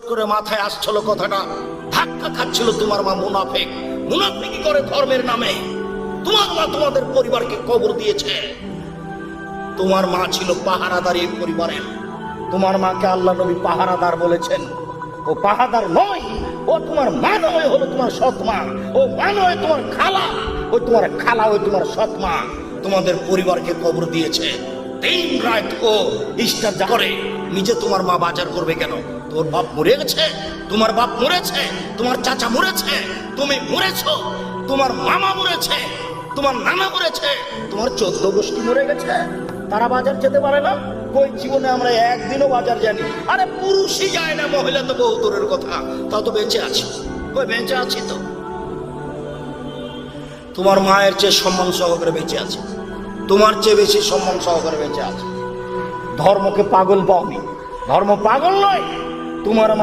করে মাথায় আসছিল কথাটা, ধাক্কা খাচ্ছিল। তোমার মা মুনাফিক, মুনাফিকি করে ধর্মের নামে। তোমার মা তোমাদের পরিবারকে কবর দিয়েছে। তোমার মা ছিল পাহারাদার এই পরিবারের। তোমার মাকে আল্লাহ নবী পাহারাদার বলেছেন। ও পাহারাদার নয়, ও তোমার মা নয়, হলো তোমার সৎ মা। ও মা নয়, তোমার খালা। ওই তোমার খালা, ওই তোমার সৎ মা তোমাদের পরিবারকে কবর দিয়েছে। দিন রাত ও ইস্টার করে। নিজে তোমার মা বাজার করবে কেন? তোর বাপ মরে গেছে, তোমার বাপ মরেছে, তোমার চাচা মরেছে, তুমি মরেছো, তোমার মামা মরেছে, তোমার নানা মরেছে, তোমার 14 গোষ্ঠী মরে গেছে। তারা বাজার যেতে পারে না? কই জীবনে আমরা একদিনও বাজার জানি? আরে পুরুষই যায় না, মহিলা তো বহু দূরের কথা। তা তো বেঁচে আছি, কই বেঁচে আছি তো। তোমার মায়ের চেয়ে সম্মান সহকারে বেঁচে আছে, তোমার চেয়ে বেশি সম্মান সহকারে বেঁচে আছে। ধর্মকে পাগল পাওনি, ধর্ম পাগল নয়। তোমার